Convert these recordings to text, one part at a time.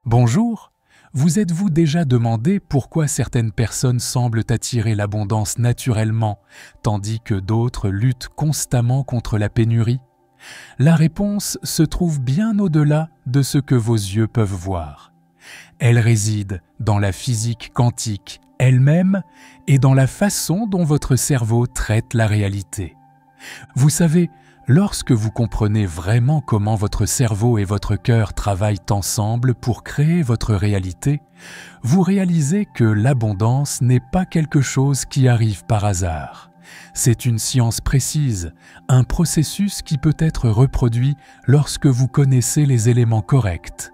Bonjour, vous êtes-vous déjà demandé pourquoi certaines personnes semblent attirer l'abondance naturellement, tandis que d'autres luttent constamment contre la pénurie? La réponse se trouve bien au-delà de ce que vos yeux peuvent voir. Elle réside dans la physique quantique elle-même et dans la façon dont votre cerveau traite la réalité. Vous savez, lorsque vous comprenez vraiment comment votre cerveau et votre cœur travaillent ensemble pour créer votre réalité, vous réalisez que l'abondance n'est pas quelque chose qui arrive par hasard. C'est une science précise, un processus qui peut être reproduit lorsque vous connaissez les éléments corrects.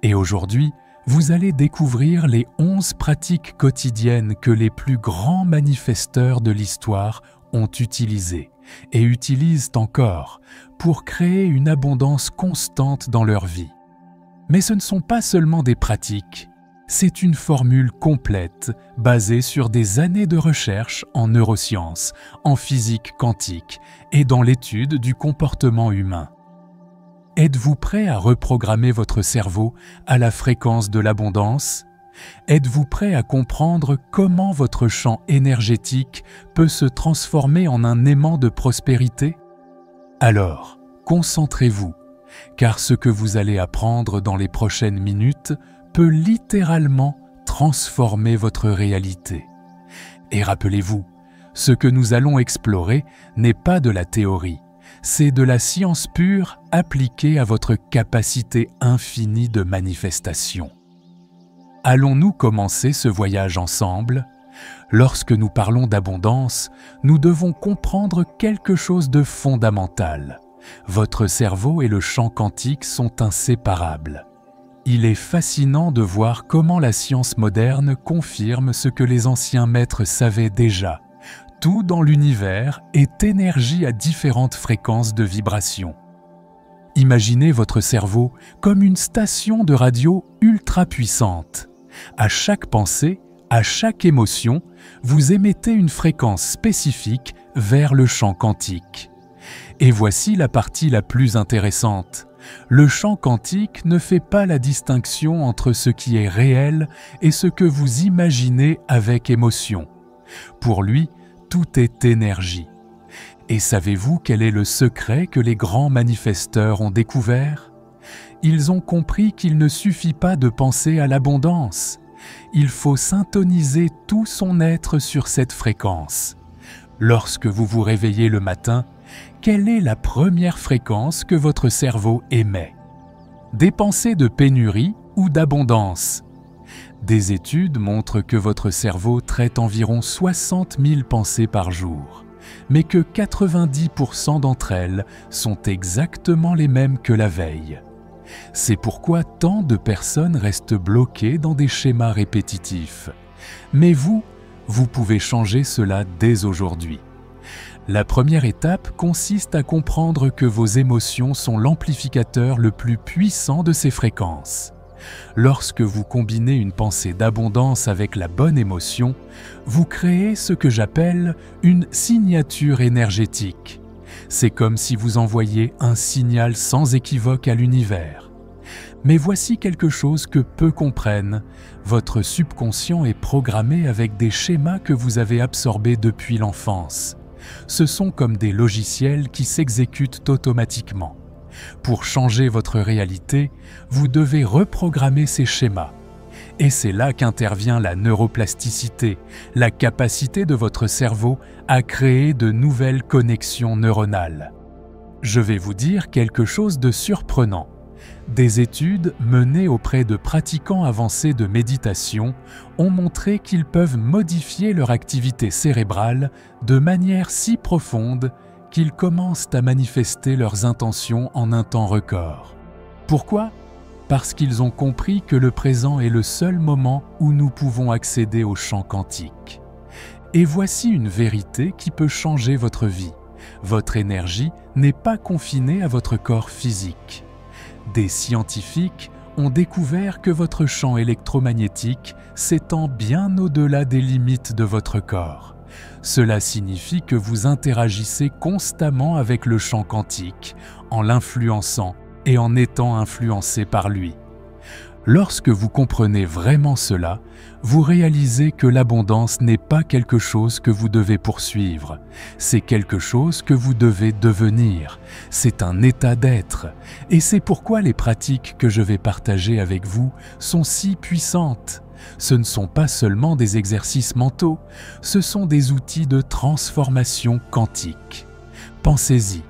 Et aujourd'hui, vous allez découvrir les 11 pratiques quotidiennes que les plus grands manifesteurs de l'histoire ont utilisées et utilisent encore pour créer une abondance constante dans leur vie. Mais ce ne sont pas seulement des pratiques, c'est une formule complète basée sur des années de recherche en neurosciences, en physique quantique et dans l'étude du comportement humain. Êtes-vous prêt à reprogrammer votre cerveau à la fréquence de l'abondance? Êtes-vous prêt à comprendre comment votre champ énergétique peut se transformer en un aimant de prospérité? Alors, concentrez-vous, car ce que vous allez apprendre dans les prochaines minutes peut littéralement transformer votre réalité. Et rappelez-vous, ce que nous allons explorer n'est pas de la théorie, c'est de la science pure appliquée à votre capacité infinie de manifestation. Allons-nous commencer ce voyage ensemble? Lorsque nous parlons d'abondance, nous devons comprendre quelque chose de fondamental. Votre cerveau et le champ quantique sont inséparables. Il est fascinant de voir comment la science moderne confirme ce que les anciens maîtres savaient déjà. Tout dans l'univers est énergie à différentes fréquences de vibration. Imaginez votre cerveau comme une station de radio ultra puissante. À chaque pensée, à chaque émotion, vous émettez une fréquence spécifique vers le champ quantique. Et voici la partie la plus intéressante. Le champ quantique ne fait pas la distinction entre ce qui est réel et ce que vous imaginez avec émotion. Pour lui, tout est énergie. Et savez-vous quel est le secret que les grands manifesteurs ont découvert? Ils ont compris qu'il ne suffit pas de penser à l'abondance. Il faut syntoniser tout son être sur cette fréquence. Lorsque vous vous réveillez le matin, quelle est la première fréquence que votre cerveau émet? Des pensées de pénurie ou d'abondance? Des études montrent que votre cerveau traite environ 60 000 pensées par jour, mais que 90% d'entre elles sont exactement les mêmes que la veille. C'est pourquoi tant de personnes restent bloquées dans des schémas répétitifs. Mais vous pouvez changer cela dès aujourd'hui. La première étape consiste à comprendre que vos émotions sont l'amplificateur le plus puissant de ces fréquences. Lorsque vous combinez une pensée d'abondance avec la bonne émotion, vous créez ce que j'appelle une signature énergétique. C'est comme si vous envoyiez un signal sans équivoque à l'univers. Mais voici quelque chose que peu comprennent. Votre subconscient est programmé avec des schémas que vous avez absorbés depuis l'enfance. Ce sont comme des logiciels qui s'exécutent automatiquement. Pour changer votre réalité, vous devez reprogrammer ces schémas. Et c'est là qu'intervient la neuroplasticité, la capacité de votre cerveau à créer de nouvelles connexions neuronales. Je vais vous dire quelque chose de surprenant. Des études menées auprès de pratiquants avancés de méditation ont montré qu'ils peuvent modifier leur activité cérébrale de manière si profonde qu'ils commencent à manifester leurs intentions en un temps record. Pourquoi? Parce qu'ils ont compris que le présent est le seul moment où nous pouvons accéder au champ quantique. Et voici une vérité qui peut changer votre vie. Votre énergie n'est pas confinée à votre corps physique. Des scientifiques ont découvert que votre champ électromagnétique s'étend bien au-delà des limites de votre corps. Cela signifie que vous interagissez constamment avec le champ quantique, en l'influençant et en étant influencé par lui. Lorsque vous comprenez vraiment cela, vous réalisez que l'abondance n'est pas quelque chose que vous devez poursuivre, c'est quelque chose que vous devez devenir, c'est un état d'être, et c'est pourquoi les pratiques que je vais partager avec vous sont si puissantes. Ce ne sont pas seulement des exercices mentaux, ce sont des outils de transformation quantique. Pensez-y.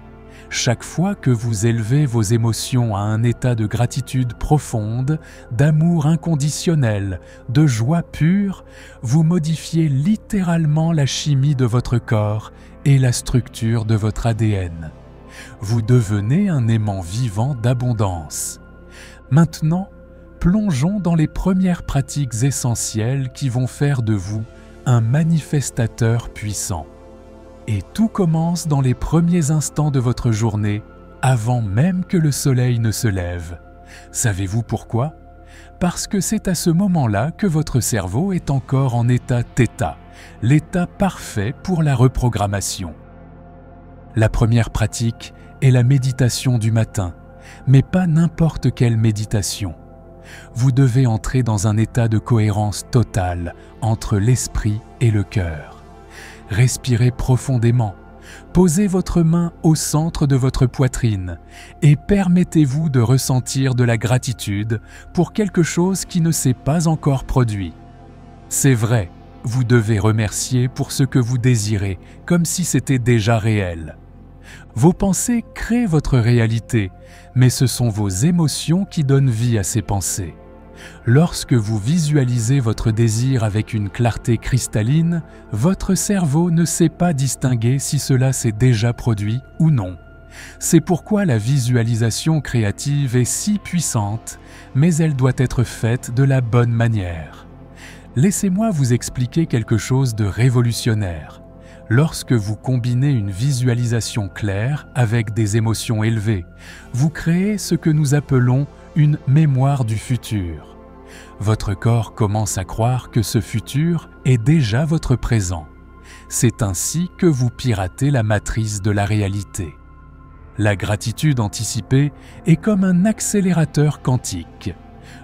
Chaque fois que vous élevez vos émotions à un état de gratitude profonde, d'amour inconditionnel, de joie pure, vous modifiez littéralement la chimie de votre corps et la structure de votre ADN. Vous devenez un aimant vivant d'abondance. Maintenant, plongeons dans les premières pratiques essentielles qui vont faire de vous un manifestateur puissant. Et tout commence dans les premiers instants de votre journée, avant même que le soleil ne se lève. Savez-vous pourquoi? Parce que c'est à ce moment-là que votre cerveau est encore en état θ, l'état parfait pour la reprogrammation. La première pratique est la méditation du matin, mais pas n'importe quelle méditation. Vous devez entrer dans un état de cohérence totale entre l'esprit et le cœur. Respirez profondément, posez votre main au centre de votre poitrine et permettez-vous de ressentir de la gratitude pour quelque chose qui ne s'est pas encore produit. C'est vrai, vous devez remercier pour ce que vous désirez, comme si c'était déjà réel. Vos pensées créent votre réalité, mais ce sont vos émotions qui donnent vie à ces pensées. Lorsque vous visualisez votre désir avec une clarté cristalline, votre cerveau ne sait pas distinguer si cela s'est déjà produit ou non. C'est pourquoi la visualisation créative est si puissante, mais elle doit être faite de la bonne manière. Laissez-moi vous expliquer quelque chose de révolutionnaire. Lorsque vous combinez une visualisation claire avec des émotions élevées, vous créez ce que nous appelons une mémoire du futur. Votre corps commence à croire que ce futur est déjà votre présent. C'est ainsi que vous piratez la matrice de la réalité. La gratitude anticipée est comme un accélérateur quantique.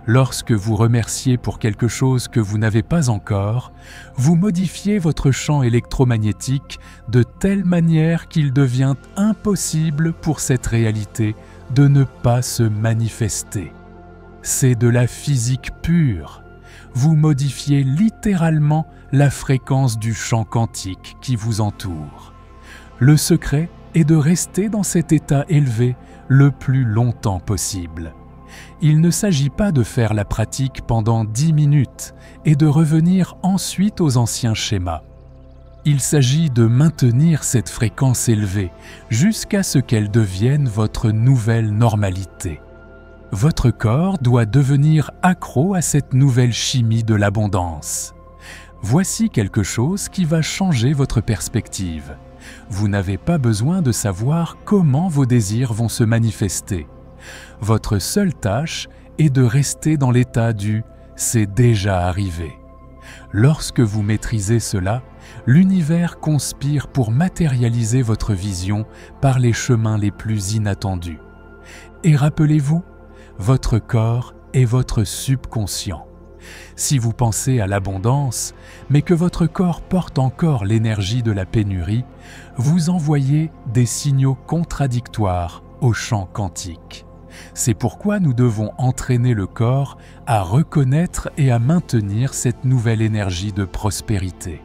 Lorsque vous remerciez pour quelque chose que vous n'avez pas encore, vous modifiez votre champ électromagnétique de telle manière qu'il devient impossible pour cette réalité de ne pas se manifester. C'est de la physique pure. Vous modifiez littéralement la fréquence du champ quantique qui vous entoure. Le secret est de rester dans cet état élevé le plus longtemps possible. Il ne s'agit pas de faire la pratique pendant 10 minutes et de revenir ensuite aux anciens schémas. Il s'agit de maintenir cette fréquence élevée jusqu'à ce qu'elle devienne votre nouvelle normalité. Votre corps doit devenir accro à cette nouvelle chimie de l'abondance. Voici quelque chose qui va changer votre perspective. Vous n'avez pas besoin de savoir comment vos désirs vont se manifester. Votre seule tâche est de rester dans l'état du « c'est déjà arrivé ». Lorsque vous maîtrisez cela, l'univers conspire pour matérialiser votre vision par les chemins les plus inattendus. Et rappelez-vous, votre corps est votre subconscient. Si vous pensez à l'abondance, mais que votre corps porte encore l'énergie de la pénurie, vous envoyez des signaux contradictoires au champ quantique. C'est pourquoi nous devons entraîner le corps à reconnaître et à maintenir cette nouvelle énergie de prospérité.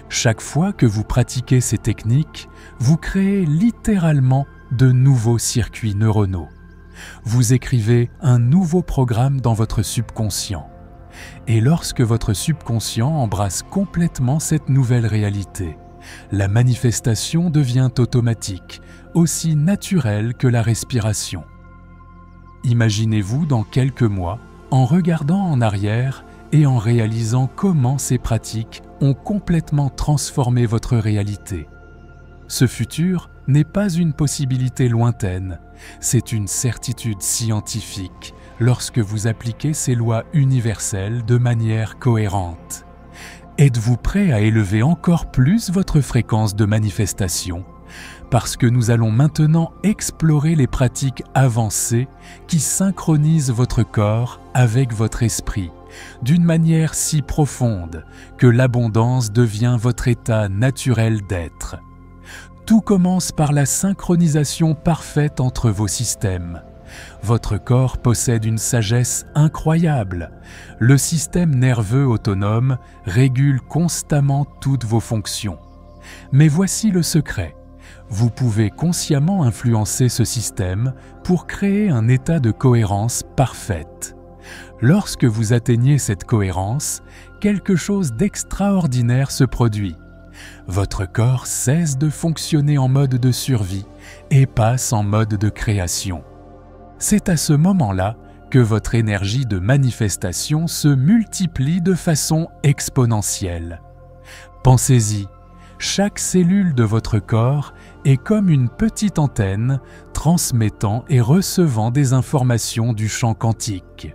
Chaque fois que vous pratiquez ces techniques, vous créez littéralement de nouveaux circuits neuronaux. Vous écrivez un nouveau programme dans votre subconscient. Et lorsque votre subconscient embrasse complètement cette nouvelle réalité, la manifestation devient automatique, aussi naturelle que la respiration. Imaginez-vous dans quelques mois en regardant en arrière et en réalisant comment ces pratiques ont complètement transformé votre réalité. Ce futur n'est pas une possibilité lointaine, c'est une certitude scientifique lorsque vous appliquez ces lois universelles de manière cohérente. Êtes-vous prêt à élever encore plus votre fréquence de manifestation? parce que nous allons maintenant explorer les pratiques avancées qui synchronisent votre corps avec votre esprit d'une manière si profonde que l'abondance devient votre état naturel d'être. Tout commence par la synchronisation parfaite entre vos systèmes. Votre corps possède une sagesse incroyable. Le système nerveux autonome régule constamment toutes vos fonctions. Mais voici le secret. Vous pouvez consciemment influencer ce système pour créer un état de cohérence parfaite. Lorsque vous atteignez cette cohérence, quelque chose d'extraordinaire se produit. Votre corps cesse de fonctionner en mode de survie et passe en mode de création. C'est à ce moment-là que votre énergie de manifestation se multiplie de façon exponentielle. Pensez-y, chaque cellule de votre corps est comme une petite antenne transmettant et recevant des informations du champ quantique.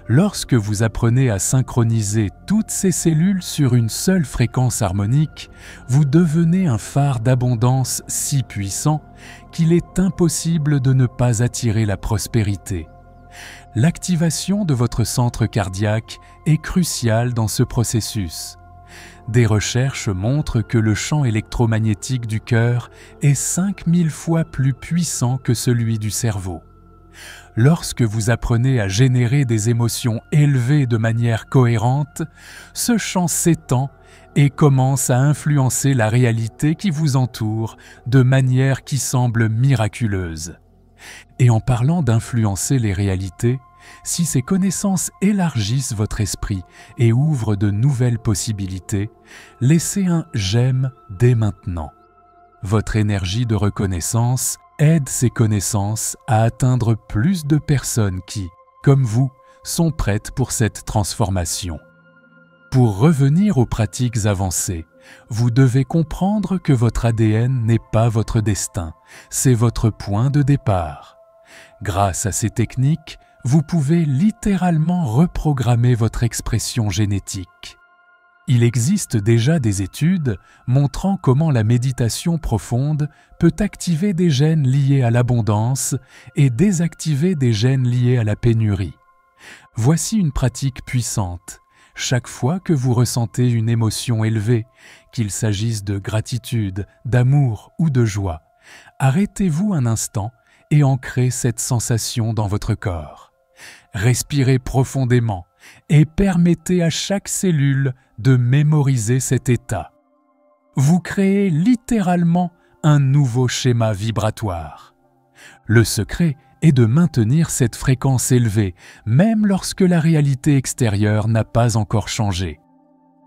Lorsque vous apprenez à synchroniser toutes ces cellules sur une seule fréquence harmonique, vous devenez un phare d'abondance si puissant qu'il est impossible de ne pas attirer la prospérité. L'activation de votre centre cardiaque est cruciale dans ce processus. Des recherches montrent que le champ électromagnétique du cœur est 5000 fois plus puissant que celui du cerveau. Lorsque vous apprenez à générer des émotions élevées de manière cohérente, ce champ s'étend et commence à influencer la réalité qui vous entoure de manière qui semble miraculeuse. Et en parlant d'influencer les réalités, si ces connaissances élargissent votre esprit et ouvrent de nouvelles possibilités, laissez un « j'aime » dès maintenant. Votre énergie de reconnaissance aide ces connaissances à atteindre plus de personnes qui, comme vous, sont prêtes pour cette transformation. Pour revenir aux pratiques avancées, vous devez comprendre que votre ADN n'est pas votre destin, c'est votre point de départ. Grâce à ces techniques, vous pouvez littéralement reprogrammer votre expression génétique. Il existe déjà des études montrant comment la méditation profonde peut activer des gènes liés à l'abondance et désactiver des gènes liés à la pénurie. Voici une pratique puissante. Chaque fois que vous ressentez une émotion élevée, qu'il s'agisse de gratitude, d'amour ou de joie, arrêtez-vous un instant et ancrez cette sensation dans votre corps. Respirez profondément et permettez à chaque cellule de mémoriser cet état. Vous créez littéralement un nouveau schéma vibratoire. Le secret est de maintenir cette fréquence élevée, même lorsque la réalité extérieure n'a pas encore changé.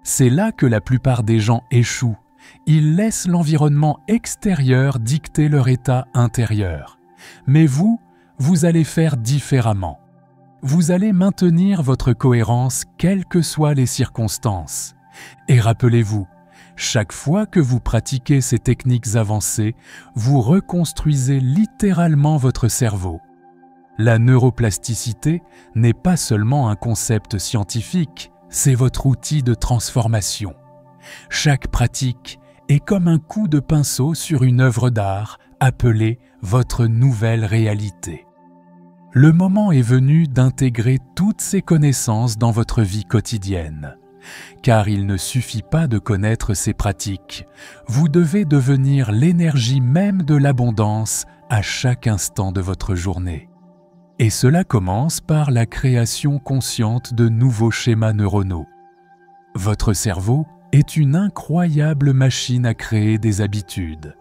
C'est là que la plupart des gens échouent. Ils laissent l'environnement extérieur dicter leur état intérieur. Mais vous allez faire différemment. Vous allez maintenir votre cohérence quelles que soient les circonstances. Et rappelez-vous, chaque fois que vous pratiquez ces techniques avancées, vous reconstruisez littéralement votre cerveau. La neuroplasticité n'est pas seulement un concept scientifique, c'est votre outil de transformation. Chaque pratique est comme un coup de pinceau sur une œuvre d'art appelée votre nouvelle réalité. Le moment est venu d'intégrer toutes ces connaissances dans votre vie quotidienne. Car il ne suffit pas de connaître ces pratiques. Vous devez devenir l'énergie même de l'abondance à chaque instant de votre journée. Et cela commence par la création consciente de nouveaux schémas neuronaux. Votre cerveau est une incroyable machine à créer des habitudes.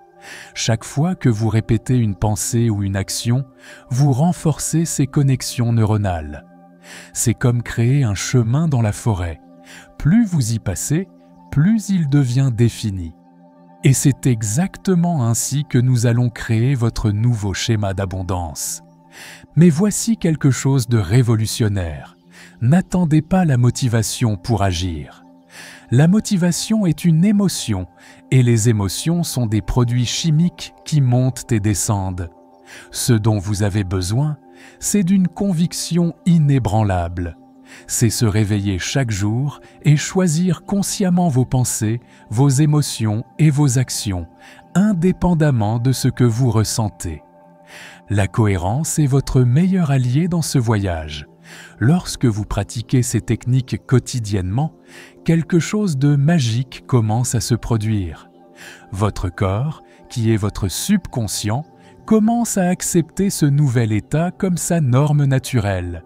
Chaque fois que vous répétez une pensée ou une action, vous renforcez ces connexions neuronales. C'est comme créer un chemin dans la forêt. Plus vous y passez, plus il devient défini. Et c'est exactement ainsi que nous allons créer votre nouveau schéma d'abondance. Mais voici quelque chose de révolutionnaire. N'attendez pas la motivation pour agir. La motivation est une émotion, et les émotions sont des produits chimiques qui montent et descendent. Ce dont vous avez besoin, c'est d'une conviction inébranlable. C'est se réveiller chaque jour et choisir consciemment vos pensées, vos émotions et vos actions, indépendamment de ce que vous ressentez. La cohérence est votre meilleur allié dans ce voyage. Lorsque vous pratiquez ces techniques quotidiennement, quelque chose de magique commence à se produire. Votre corps, qui est votre subconscient, commence à accepter ce nouvel état comme sa norme naturelle.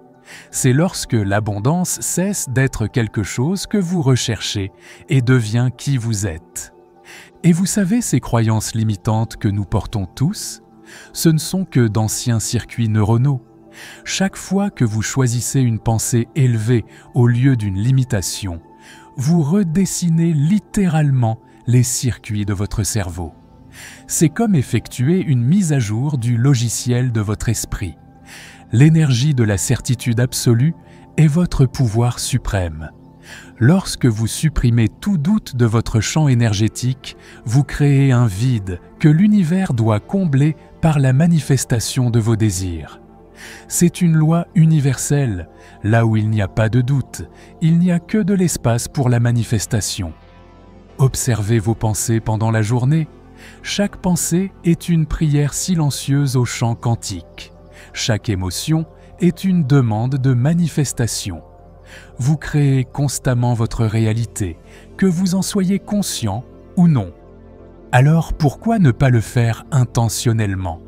C'est lorsque l'abondance cesse d'être quelque chose que vous recherchez et devient qui vous êtes. Et vous savez ces croyances limitantes que nous portons tous ? Ce ne sont que d'anciens circuits neuronaux. Chaque fois que vous choisissez une pensée élevée au lieu d'une limitation, vous redessinez littéralement les circuits de votre cerveau. C'est comme effectuer une mise à jour du logiciel de votre esprit. L'énergie de la certitude absolue est votre pouvoir suprême. Lorsque vous supprimez tout doute de votre champ énergétique, vous créez un vide que l'univers doit combler par la manifestation de vos désirs. C'est une loi universelle. Là où il n'y a pas de doute, il n'y a que de l'espace pour la manifestation. Observez vos pensées pendant la journée. Chaque pensée est une prière silencieuse au chant quantique. Chaque émotion est une demande de manifestation. Vous créez constamment votre réalité, que vous en soyez conscient ou non. Alors pourquoi ne pas le faire intentionnellement ?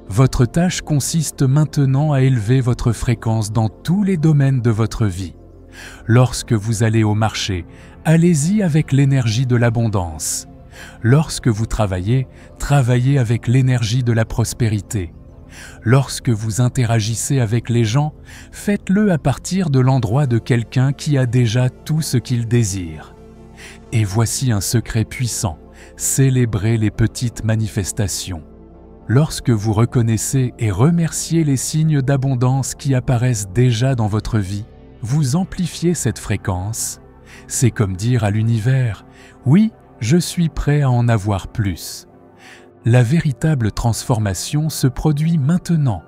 Votre tâche consiste maintenant à élever votre fréquence dans tous les domaines de votre vie. Lorsque vous allez au marché, allez-y avec l'énergie de l'abondance. Lorsque vous travaillez, travaillez avec l'énergie de la prospérité. Lorsque vous interagissez avec les gens, faites-le à partir de l'endroit de quelqu'un qui a déjà tout ce qu'il désire. Et voici un secret puissant, célébrez les petites manifestations. Lorsque vous reconnaissez et remerciez les signes d'abondance qui apparaissent déjà dans votre vie, vous amplifiez cette fréquence. C'est comme dire à l'univers « Oui, je suis prêt à en avoir plus ». La véritable transformation se produit maintenant.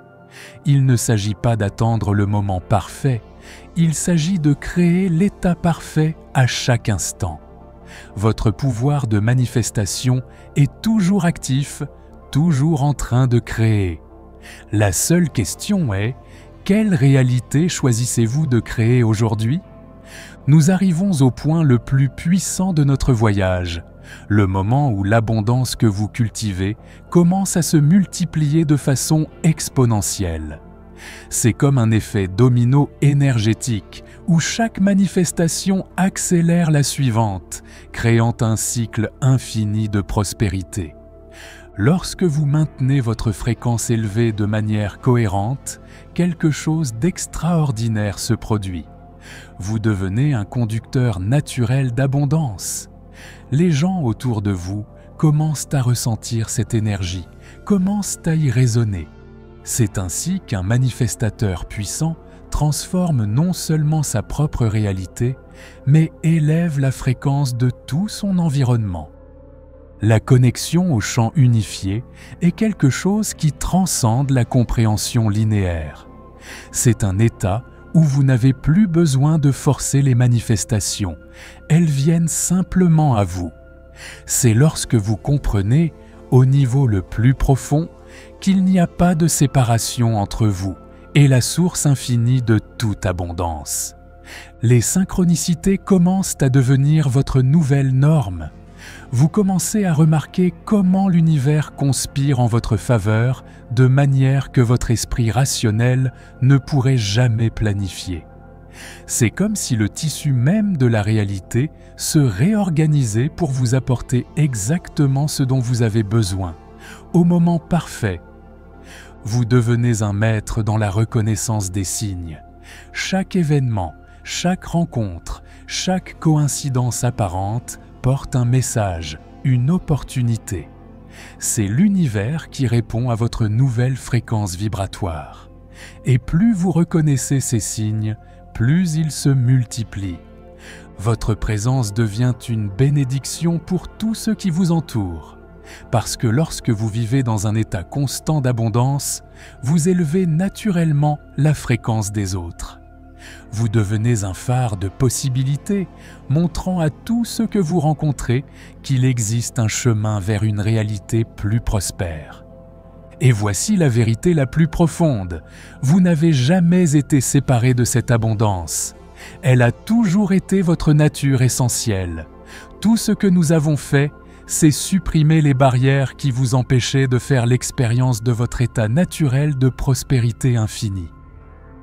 Il ne s'agit pas d'attendre le moment parfait, il s'agit de créer l'état parfait à chaque instant. Votre pouvoir de manifestation est toujours actif, toujours en train de créer. La seule question est, quelle réalité choisissez-vous de créer aujourd'hui ? Nous arrivons au point le plus puissant de notre voyage, le moment où l'abondance que vous cultivez commence à se multiplier de façon exponentielle. C'est comme un effet domino énergétique où chaque manifestation accélère la suivante, créant un cycle infini de prospérité. Lorsque vous maintenez votre fréquence élevée de manière cohérente, quelque chose d'extraordinaire se produit. Vous devenez un conducteur naturel d'abondance. Les gens autour de vous commencent à ressentir cette énergie, commencent à y résonner. C'est ainsi qu'un manifestateur puissant transforme non seulement sa propre réalité, mais élève la fréquence de tout son environnement. La connexion au champ unifié est quelque chose qui transcende la compréhension linéaire. C'est un état où vous n'avez plus besoin de forcer les manifestations, elles viennent simplement à vous. C'est lorsque vous comprenez, au niveau le plus profond, qu'il n'y a pas de séparation entre vous et la source infinie de toute abondance. Les synchronicités commencent à devenir votre nouvelle norme. Vous commencez à remarquer comment l'univers conspire en votre faveur de manière que votre esprit rationnel ne pourrait jamais planifier. C'est comme si le tissu même de la réalité se réorganisait pour vous apporter exactement ce dont vous avez besoin, au moment parfait. Vous devenez un maître dans la reconnaissance des signes. Chaque événement, chaque rencontre, chaque coïncidence apparente porte un message, une opportunité. C'est l'univers qui répond à votre nouvelle fréquence vibratoire. Et plus vous reconnaissez ces signes, plus ils se multiplient. Votre présence devient une bénédiction pour tous ceux qui vous entourent. Parce que lorsque vous vivez dans un état constant d'abondance, vous élevez naturellement la fréquence des autres. Vous devenez un phare de possibilités, montrant à tous ceux que vous rencontrez qu'il existe un chemin vers une réalité plus prospère. Et voici la vérité la plus profonde. Vous n'avez jamais été séparé de cette abondance. Elle a toujours été votre nature essentielle. Tout ce que nous avons fait, c'est supprimer les barrières qui vous empêchaient de faire l'expérience de votre état naturel de prospérité infinie.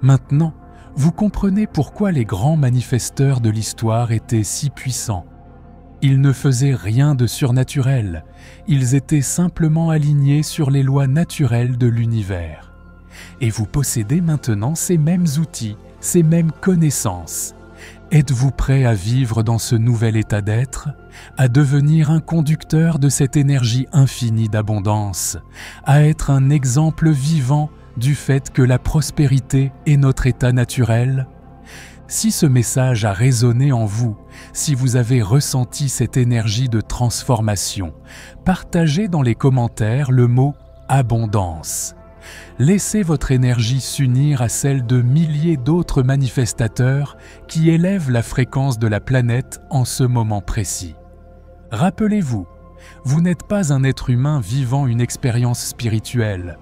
Maintenant, vous comprenez pourquoi les grands manifesteurs de l'histoire étaient si puissants. Ils ne faisaient rien de surnaturel, ils étaient simplement alignés sur les lois naturelles de l'univers. Et vous possédez maintenant ces mêmes outils, ces mêmes connaissances. Êtes-vous prêt à vivre dans ce nouvel état d'être, à devenir un conducteur de cette énergie infinie d'abondance, à être un exemple vivant du fait que la prospérité est notre état naturel? Si ce message a résonné en vous, si vous avez ressenti cette énergie de transformation, partagez dans les commentaires le mot « abondance ». Laissez votre énergie s'unir à celle de milliers d'autres manifestateurs qui élèvent la fréquence de la planète en ce moment précis. Rappelez-vous, vous n'êtes pas un être humain vivant une expérience spirituelle.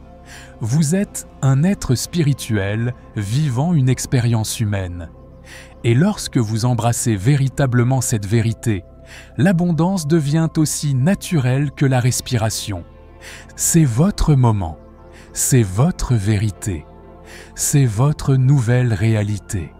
Vous êtes un être spirituel vivant une expérience humaine. Et lorsque vous embrassez véritablement cette vérité, l'abondance devient aussi naturelle que la respiration. C'est votre moment, c'est votre vérité, c'est votre nouvelle réalité.